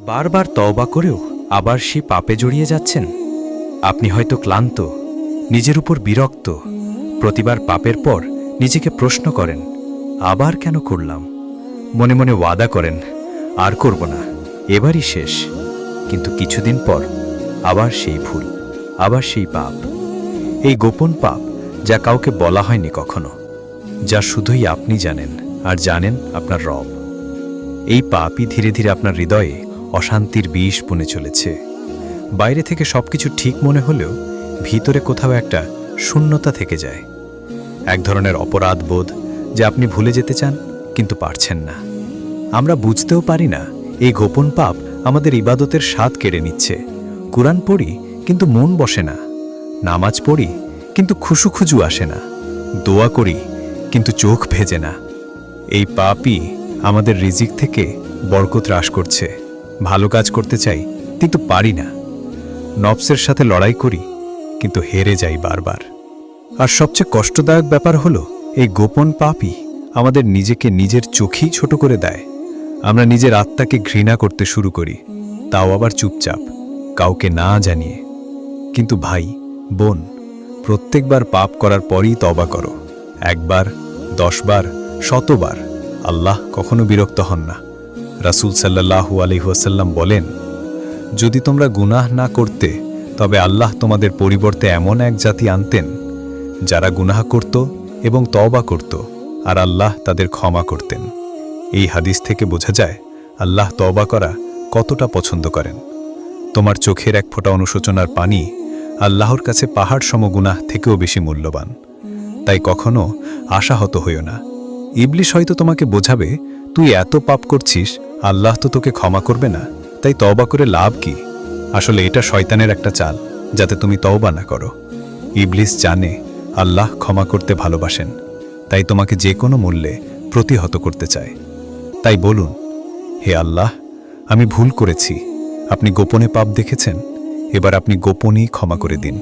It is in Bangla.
বারবার তওবা করেও আবার সেই পাপে জড়িয়ে যাচ্ছেন। আপনি হয়তো ক্লান্ত, নিজের উপর বিরক্ত, প্রতিবার পাপের পর নিজেকে প্রশ্ন করেন, আবার কেন করলাম? মনে মনে ওয়াদা করেন, আর করব না, এবারই শেষ। কিন্তু কিছুদিন পর আবার সেই ভুল, আবার সেই পাপ। এই গোপন পাপ যা কাউকে বলা হয়নি কখনো, যা শুধুই আপনি জানেন, আর জানেন আপনার রব। এই পাপই ধীরে ধীরে আপনার হৃদয়ে অশান্তির বিষ বুনে চলেছে। বাইরে থেকে সবকিছু ঠিক মনে হলেও ভিতরে কোথাও একটা শূন্যতা থেকে যায়। এক ধরনের অপরাধ বোধ, যে আপনি ভুলে যেতে চান কিন্তু পারছেন না। আমরা বুঝতেও পারি না এই গোপন পাপ আমাদের ইবাদতের স্বাদ কেড়ে নিচ্ছে। কুরআন পড়ি কিন্তু মন বসে না, নামাজ পড়ি কিন্তু খুশু আসে না, দোয়া করি কিন্তু চোখ ভেজে না। এই পাপই আমাদের রিজিক থেকে বরকত হ্রাস করছে। ভালো কাজ করতে চাই কিন্তু পারি না, নফসের সাথে লড়াই করি কিন্তু হেরে যাই বারবার। আর সবচেয়ে কষ্টদায়ক ব্যাপার হলো, এই গোপন পাপই আমাদের নিজেকে নিজের চোখেই ছোট করে দেয়। আমরা নিজের আত্মাকে ঘৃণা করতে শুরু করি, তাও আবার চুপচাপ, কাউকে না জানিয়ে। কিন্তু ভাই, বোন, প্রত্যেকবার পাপ করার পরই তওবা করো। একবার, 10 বার, 100 বার, আল্লাহ কখনো বিরক্ত হন না। রাসূল সাল্লাল্লাহু আলাইহি ওয়াসাল্লাম বলেন, যদি তোমরা গুনাহ না করতে তবে আল্লাহ তোমাদের পরিবর্তে এমন এক জাতি আনতেন যারা গুনাহ করত এবং তওবা করত, আর আল্লাহ তাদের ক্ষমা করতেন। এই হাদিস থেকে বোঝা যায় আল্লাহ তওবা করা কতটা পছন্দ করেন। তোমার চোখের এক ফোঁটা অনুশোচনার পানি আল্লাহর কাছে পাহাড় সম গুনাহ থেকেও বেশি মূল্যবান। তাই কখনো আশাহত হইও না। ইবলিশ হয়তো তোমাকে বোঝাবে, তুই এত পাপ করছিস, আল্লাহ তো তোকে ক্ষমা করবে না, তাই তওবা করে লাভ কি? আসলে এটা শয়তানের একটা চাল, যাতে তুমি তওবা না করো। ইবলিশ জানে আল্লাহ ক্ষমা করতে ভালোবাসেন, তাই তোমাকে যে কোনো মূল্যে প্রতিহত করতে চায়। তাই বলুন, হে আল্লাহ, আমি ভুল করেছি, আপনি গোপনে পাপ দেখেছেন, এবার আপনি গোপনেই ক্ষমা করে দিন।